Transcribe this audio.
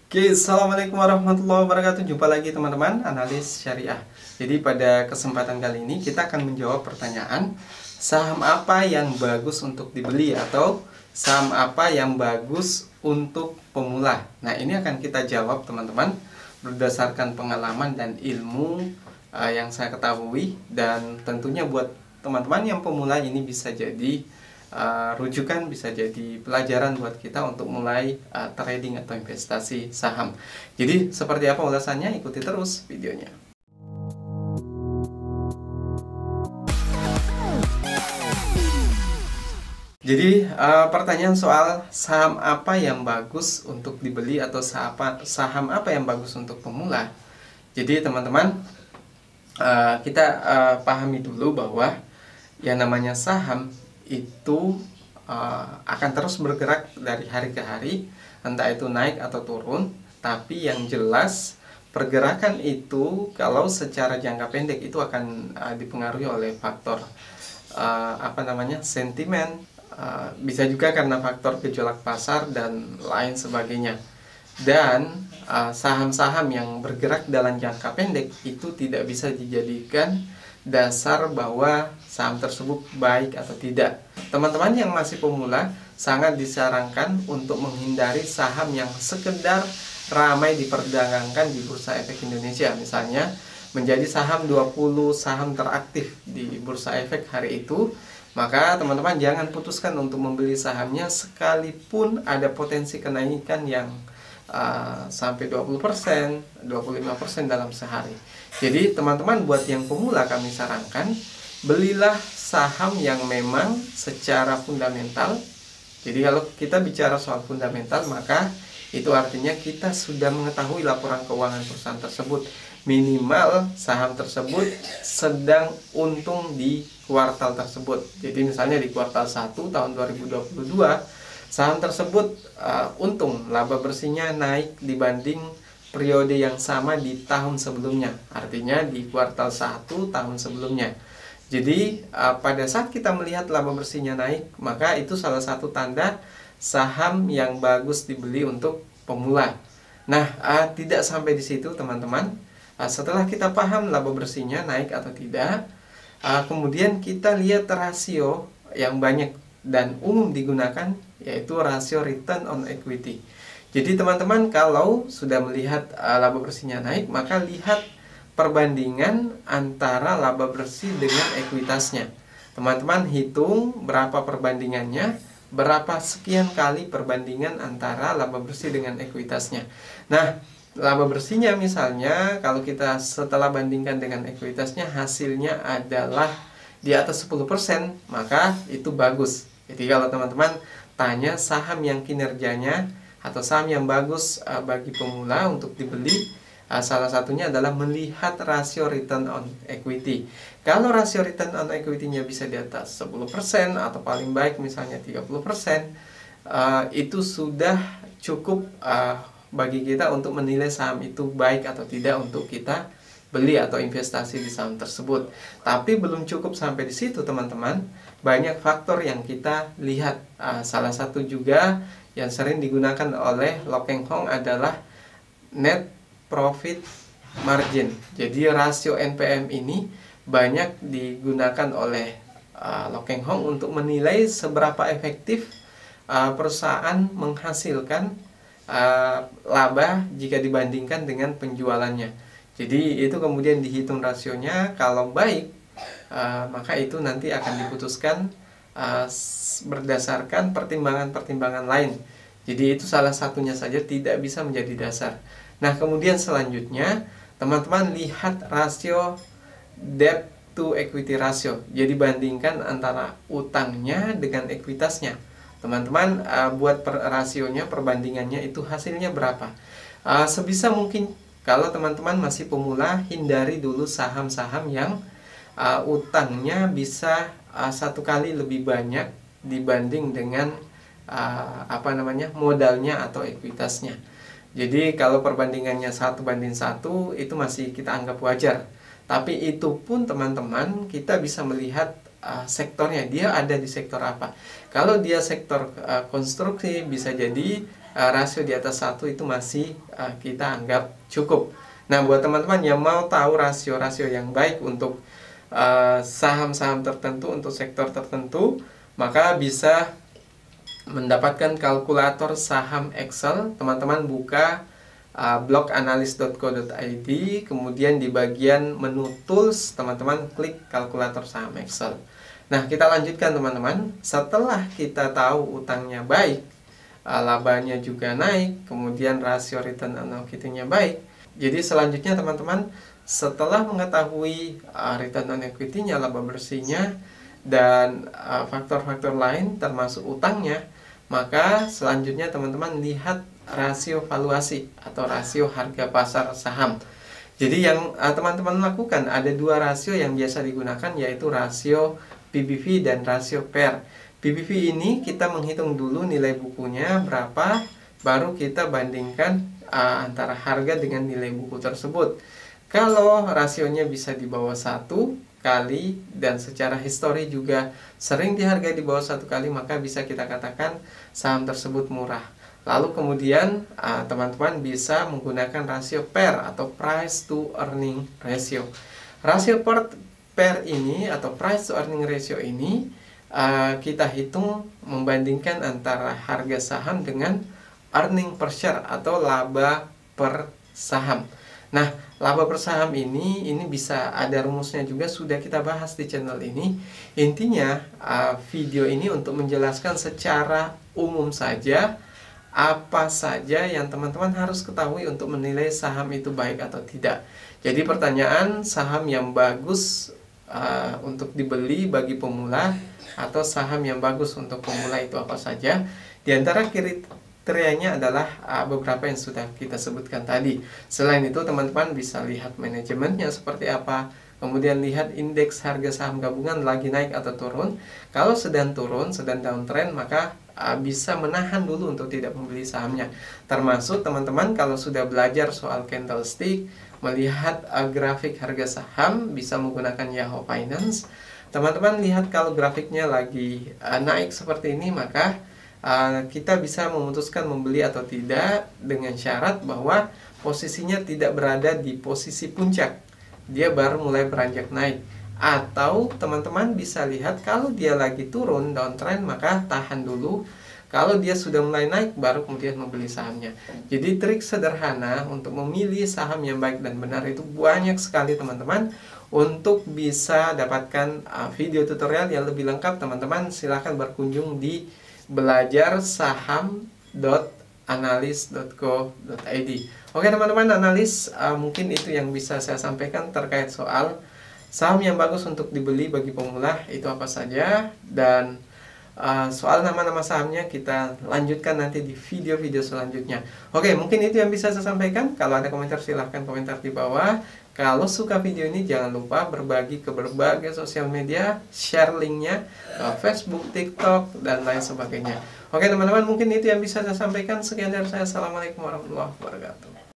Oke, Assalamualaikum warahmatullahi wabarakatuh. Jumpa lagi teman-teman, analis syariah. Jadi pada kesempatan kali ini kita akan menjawab pertanyaan saham apa yang bagus untuk dibeli atau saham apa yang bagus untuk pemula. Nah, ini akan kita jawab teman-teman berdasarkan pengalaman dan ilmu yang saya ketahui, dan tentunya buat teman-teman yang pemula ini bisa jadi rujukan, bisa jadi pelajaran buat kita untuk mulai trading atau investasi saham. Jadi seperti apa ulasannya, ikuti terus videonya. Jadi pertanyaan soal saham apa yang bagus untuk dibeli atau saham apa yang bagus untuk pemula. Jadi teman-teman, kita pahami dulu bahwa yang namanya saham itu akan terus bergerak dari hari ke hari, entah itu naik atau turun. Tapi yang jelas pergerakan itu kalau secara jangka pendek itu akan dipengaruhi oleh faktor sentimen, bisa juga karena faktor gejolak pasar dan lain sebagainya. Dan saham-saham yang bergerak dalam jangka pendek itu tidak bisa dijadikan dasar bahwa saham tersebut baik atau tidak. Teman-teman yang masih pemula sangat disarankan untuk menghindari saham yang sekedar ramai diperdagangkan di Bursa Efek Indonesia. Misalnya menjadi saham 20 saham teraktif di Bursa Efek hari itu, maka teman-teman jangan putuskan untuk membeli sahamnya sekalipun ada potensi kenaikan yang sampai 20%, 25% dalam sehari. Jadi teman-teman, buat yang pemula kami sarankan belilah saham yang memang secara fundamental. Jadi kalau kita bicara soal fundamental, maka itu artinya kita sudah mengetahui laporan keuangan perusahaan tersebut. Minimal saham tersebut sedang untung di kuartal tersebut. Jadi misalnya di kuartal 1 tahun 2022, saham tersebut untung, laba bersihnya naik dibanding periode yang sama di tahun sebelumnya. Artinya di kuartal 1 tahun sebelumnya. Jadi pada saat kita melihat laba bersihnya naik, maka itu salah satu tanda saham yang bagus dibeli untuk pemula. Nah, tidak sampai di situ teman-teman. Setelah kita paham laba bersihnya naik atau tidak, kemudian kita lihat rasio yang banyak dan umum digunakan, yaitu rasio return on equity. Jadi teman-teman, kalau sudah melihat laba bersihnya naik, maka lihat perbandingan antara laba bersih dengan ekuitasnya. Teman-teman hitung berapa perbandingannya, berapa sekian kali perbandingan antara laba bersih dengan ekuitasnya. Nah, laba bersihnya misalnya kalau kita setelah bandingkan dengan ekuitasnya hasilnya adalah di atas 10%, maka itu bagus. Jadi kalau teman-teman tanya saham yang kinerjanya atau saham yang bagus bagi pemula untuk dibeli, salah satunya adalah melihat rasio return on equity. Kalau rasio return on equity-nya bisa di atas 10% atau paling baik misalnya 30%, itu sudah cukup bagi kita untuk menilai saham itu baik atau tidak untuk kita beli atau investasi di saham tersebut. Tapi belum cukup sampai di situ teman-teman. Banyak faktor yang kita lihat. Salah satu juga yang sering digunakan oleh Lo Keng Hong adalah net profit margin. Jadi rasio NPM ini banyak digunakan oleh Lo Keng Hong untuk menilai seberapa efektif perusahaan menghasilkan laba jika dibandingkan dengan penjualannya. Jadi itu kemudian dihitung rasionya. Kalau baik, maka itu nanti akan diputuskan berdasarkan pertimbangan-pertimbangan lain. Jadi itu salah satunya saja, tidak bisa menjadi dasar. Nah, kemudian selanjutnya teman-teman lihat rasio debt to equity ratio. Jadi bandingkan antara utangnya dengan ekuitasnya. Teman-teman buat rasionya, perbandingannya itu hasilnya berapa. Sebisa mungkin kalau teman-teman masih pemula, hindari dulu saham-saham yang utangnya bisa satu kali lebih banyak dibanding dengan modalnya atau ekuitasnya. Jadi kalau perbandingannya 1:1 itu masih kita anggap wajar. Tapi itu pun teman-teman kita bisa melihat sektornya, dia ada di sektor apa. Kalau dia sektor konstruksi, bisa jadi rasio di atas 1 itu masih kita anggap cukup. Nah, buat teman-teman yang mau tahu rasio-rasio yang baik untuk saham-saham tertentu, untuk sektor tertentu, maka bisa mendapatkan kalkulator saham Excel. Teman-teman buka bloganalis.co.id, kemudian di bagian menu tools teman-teman klik kalkulator saham Excel. Nah, kita lanjutkan teman-teman. Setelah kita tahu utangnya baik, labanya juga naik, kemudian rasio return on equity-nya baik. Jadi selanjutnya teman-teman, setelah mengetahui return on equity-nya, laba bersihnya, dan faktor-faktor lain termasuk utangnya, maka selanjutnya teman-teman lihat rasio valuasi atau rasio harga pasar saham. Jadi yang teman-teman lakukan, ada dua rasio yang biasa digunakan, yaitu rasio PBV dan rasio PER. PBV ini kita menghitung dulu nilai bukunya berapa, baru kita bandingkan antara harga dengan nilai buku tersebut. Kalau rasionya bisa di bawah 1 kali dan secara histori juga sering dihargai di bawah 1 kali, maka bisa kita katakan saham tersebut murah. Lalu kemudian teman-teman bisa menggunakan rasio PER atau price to earning ratio. Rasio PER ini atau price to earning ratio ini kita hitung membandingkan antara harga saham dengan earning per share atau laba per saham. Nah, laba per saham ini bisa ada rumusnya juga, sudah kita bahas di channel ini. Intinya video ini untuk menjelaskan secara umum saja apa saja yang teman-teman harus ketahui untuk menilai saham itu baik atau tidak. Jadi pertanyaan, saham yang bagus untuk dibeli bagi pemula atau saham yang bagus untuk pemula itu apa saja? Di antara kriterianya adalah beberapa yang sudah kita sebutkan tadi. Selain itu teman-teman bisa lihat manajemennya seperti apa, kemudian lihat indeks harga saham gabungan lagi naik atau turun. Kalau sedang turun, sedang downtrend, maka bisa menahan dulu untuk tidak membeli sahamnya. Termasuk teman-teman kalau sudah belajar soal candlestick, melihat grafik harga saham, bisa menggunakan Yahoo Finance. Teman-teman lihat kalau grafiknya lagi naik seperti ini, maka kita bisa memutuskan membeli atau tidak dengan syarat bahwa posisinya tidak berada di posisi puncak, dia baru mulai beranjak naik. Atau teman-teman bisa lihat kalau dia lagi turun downtrend, maka tahan dulu. Kalau dia sudah mulai naik, baru kemudian membeli sahamnya. Jadi trik sederhana untuk memilih saham yang baik dan benar itu banyak sekali teman-teman. Untuk bisa dapatkan video tutorial yang lebih lengkap, teman-teman silahkan berkunjung di belajarsaham.analis.co.id. Oke teman-teman analis, mungkin itu yang bisa saya sampaikan terkait soal saham yang bagus untuk dibeli bagi pemula itu apa saja, dan soal nama-nama sahamnya kita lanjutkan nanti di video-video selanjutnya. Oke, mungkin itu yang bisa saya sampaikan. Kalau ada komentar silahkan komentar di bawah. Kalau suka video ini jangan lupa berbagi ke berbagai sosial media, share linknya ke Facebook, TikTok, dan lain sebagainya. Oke teman-teman, mungkin itu yang bisa saya sampaikan. Sekian dari saya. Assalamualaikum warahmatullahi wabarakatuh.